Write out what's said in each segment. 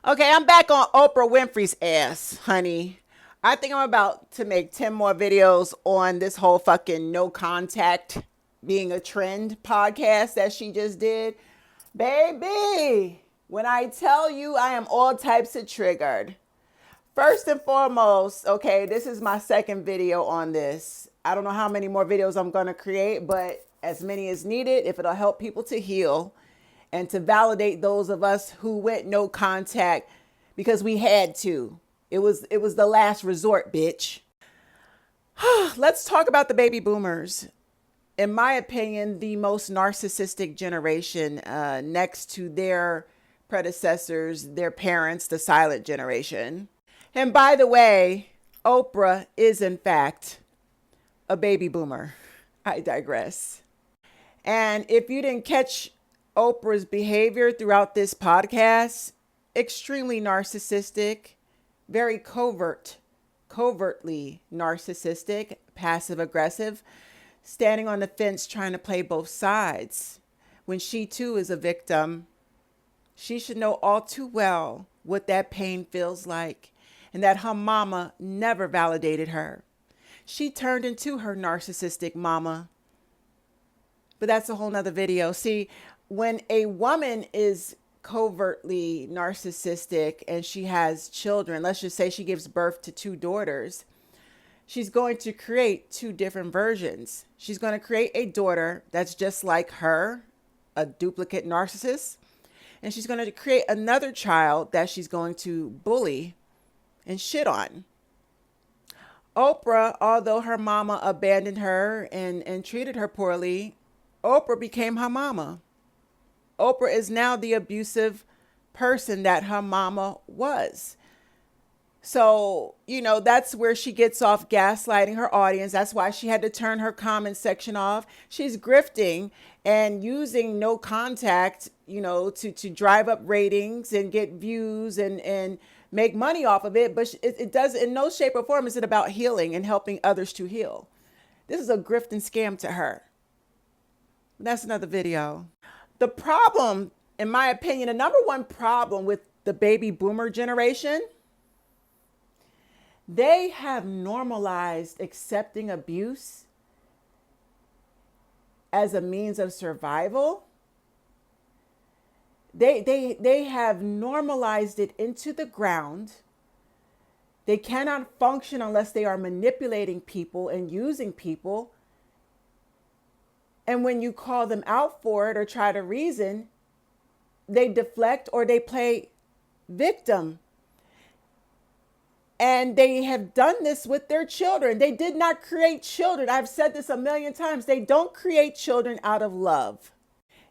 Okay, I'm back on Oprah Winfrey's ass, honey. I think I'm about to make 10 more videos on this whole fucking no contact being a trend podcast that she just did. Baby, when I tell you I am all types of triggered. First and foremost, okay, this is my second video on this. I don't know how many more videos I'm going to create, but as many as needed if it'll help people to heal and to validate those of us who went no contact because we had to. It was the last resort, bitch. Let's talk about the baby boomers. In my opinion, the most narcissistic generation, next to their predecessors, their parents, the silent generation. And by the way, Oprah is in fact a baby boomer. I digress. And if you didn't catch Oprah's behavior throughout this podcast, extremely narcissistic, very covertly narcissistic, passive aggressive, standing on the fence trying to play both sides. When she too is a victim, she should know all too well what that pain feels like and that her mama never validated her. She turned into her narcissistic mama. But that's a whole nother video. See, when a woman is covertly narcissistic and she has children, let's just say she gives birth to two daughters, she's going to create two different versions. She's going to create a daughter that's just like her, a duplicate narcissist, and she's going to create another child that she's going to bully and shit on. Oprah, although her mama abandoned her and treated her poorly, Oprah became her mama. Oprah is now the abusive person that her mama was. So, that's where she gets off gaslighting her audience. That's why she had to turn her comment section off. She's grifting and using no contact, to drive up ratings and get views and make money off of it. But it does, in no shape or form is it about healing and helping others to heal. This is a grift and scam to her. That's another video. The problem, in my opinion, the number one problem with the baby boomer generation, they have normalized accepting abuse as a means of survival. They have normalized it into the ground. They cannot function unless they are manipulating people and using people. And when you call them out for it or try to reason, they deflect or they play victim. And they have done this with their children. They did not create children. I've said this a million times. They don't create children out of love.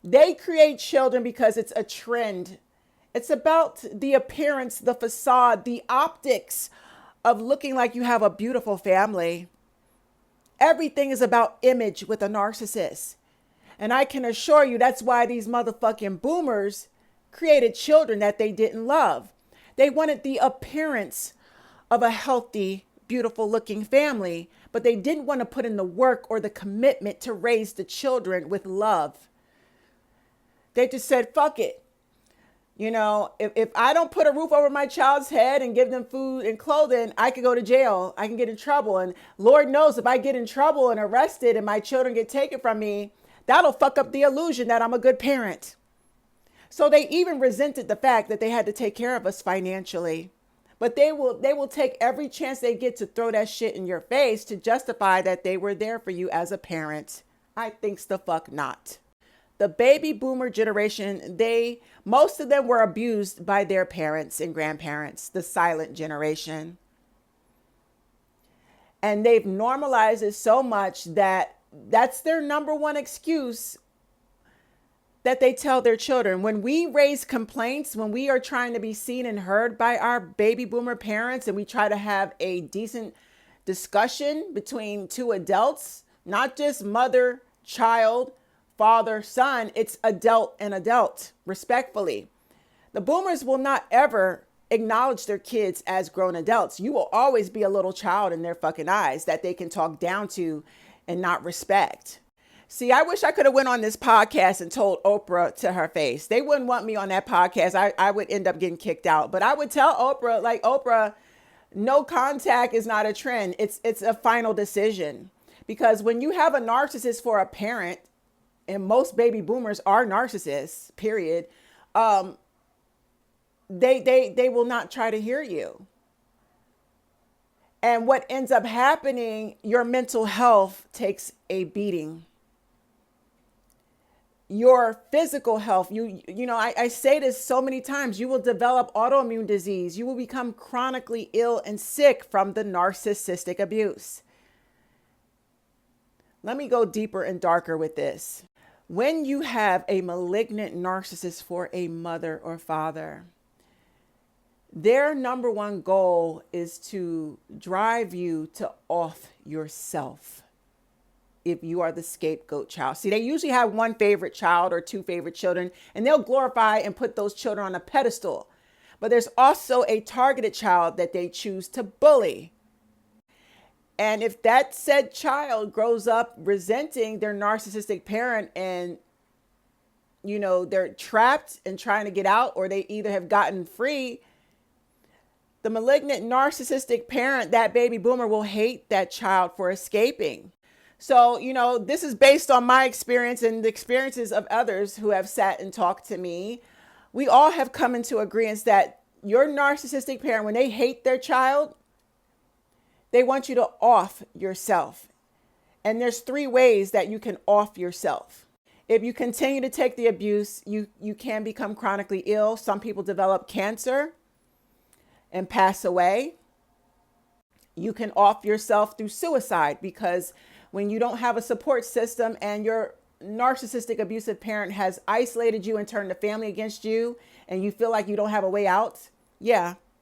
They create children because it's a trend. It's about the appearance, the facade, the optics of looking like you have a beautiful family. Everything is about image with a narcissist. And I can assure you that's why these motherfucking boomers created children that they didn't love. They wanted the appearance of a healthy, beautiful looking family, but they didn't want to put in the work or the commitment to raise the children with love. They just said, fuck it. If I don't put a roof over my child's head and give them food and clothing, I could go to jail. I can get in trouble. And Lord knows if I get in trouble and arrested and my children get taken from me, that'll fuck up the illusion that I'm a good parent. So they even resented the fact that they had to take care of us financially. But they will take every chance they get to throw that shit in your face to justify that they were there for you as a parent. I thinks the fuck not. The baby boomer generation, most of them were abused by their parents and grandparents, the silent generation. And they've normalized it so much that that's their number one excuse that they tell their children. When we raise complaints, when we are trying to be seen and heard by our baby boomer parents and we try to have a decent discussion between two adults, not just mother, child, father, son, it's adult and adult, respectfully. The boomers will not ever acknowledge their kids as grown adults. You will always be a little child in their fucking eyes that they can talk down to and not respect. See, I wish I could have went on this podcast and told Oprah to her face. They wouldn't want me on that podcast. I would end up getting kicked out. But I would tell Oprah, like, Oprah, no contact is not a trend. It's a final decision. Because when you have a narcissist for a parent, and most baby boomers are narcissists, period, they will not try to hear you. And what ends up happening, your mental health takes a beating. Your physical health, I say this so many times, you will develop autoimmune disease. You will become chronically ill and sick from the narcissistic abuse. Let me go deeper and darker with this. When you have a malignant narcissist for a mother or father, their number one goal is to drive you to off yourself. If you are the scapegoat child. See, they usually have one favorite child or two favorite children, and they'll glorify and put those children on a pedestal. But there's also a targeted child that they choose to bully. And if that said child grows up resenting their narcissistic parent and, they're trapped and trying to get out, or they either have gotten free, the malignant narcissistic parent, that baby boomer, will hate that child for escaping. So, this is based on my experience and the experiences of others who have sat and talked to me. We all have come into agreement that your narcissistic parent, when they hate their child, they want you to off yourself. And there's 3 ways that you can off yourself. If you continue to take the abuse, you can become chronically ill. Some people develop cancer and pass away. You can off yourself through suicide, because when you don't have a support system and your narcissistic abusive parent has isolated you and turned the family against you, and you feel like you don't have a way out,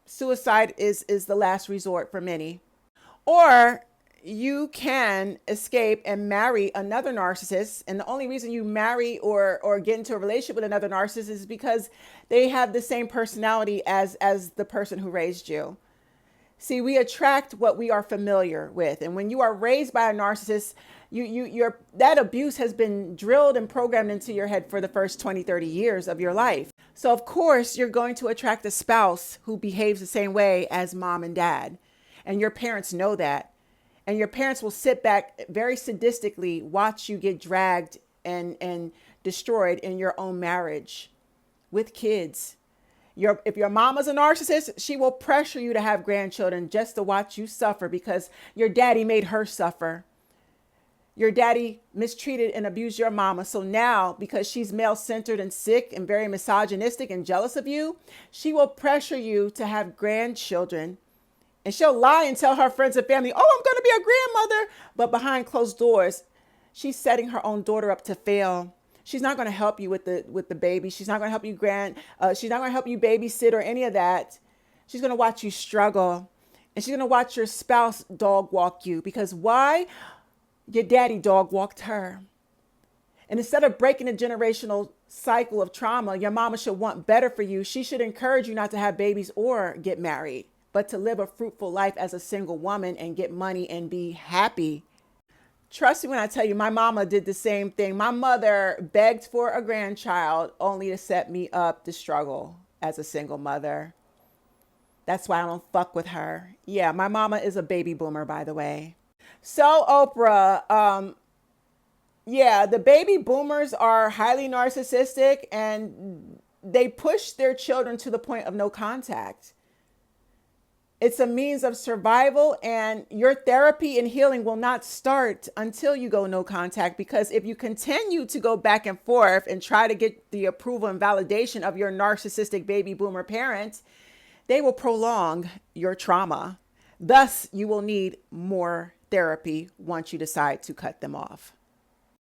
suicide is the last resort for many. Or you can escape and marry another narcissist. And the only reason you marry or get into a relationship with another narcissist is because they have the same personality as the person who raised you. See, we attract what we are familiar with. And when you are raised by a narcissist, that abuse has been drilled and programmed into your head for the first 20, 30 years of your life. So of course, you're going to attract a spouse who behaves the same way as mom and dad. And your parents know that. And your parents will sit back very sadistically, watch you get dragged and destroyed in your own marriage with kids. If your mama's a narcissist, she will pressure you to have grandchildren just to watch you suffer, because your daddy made her suffer. Your daddy mistreated and abused your mama. So now, because she's male-centered and sick and very misogynistic and jealous of you, she will pressure you to have grandchildren. And she'll lie and tell her friends and family, oh, I'm going to be a grandmother. But behind closed doors, she's setting her own daughter up to fail. She's not going to help you with the baby. She's not going to help you she's not going to help you babysit or any of that. She's going to watch you struggle. And she's going to watch your spouse dog walk you. Because why? Your daddy dog walked her. And instead of breaking the generational cycle of trauma, your mama should want better for you. She should encourage you not to have babies or get married, but to live a fruitful life as a single woman and get money and be happy. Trust me when I tell you, my mama did the same thing. My mother begged for a grandchild only to set me up to struggle as a single mother. That's why I don't fuck with her. Yeah, my mama is a baby boomer, by the way. So Oprah, the baby boomers are highly narcissistic, and they push their children to the point of no contact. It's a means of survival, and your therapy and healing will not start until you go no contact, because if you continue to go back and forth and try to get the approval and validation of your narcissistic baby boomer parents, they will prolong your trauma. Thus, you will need more therapy once you decide to cut them off.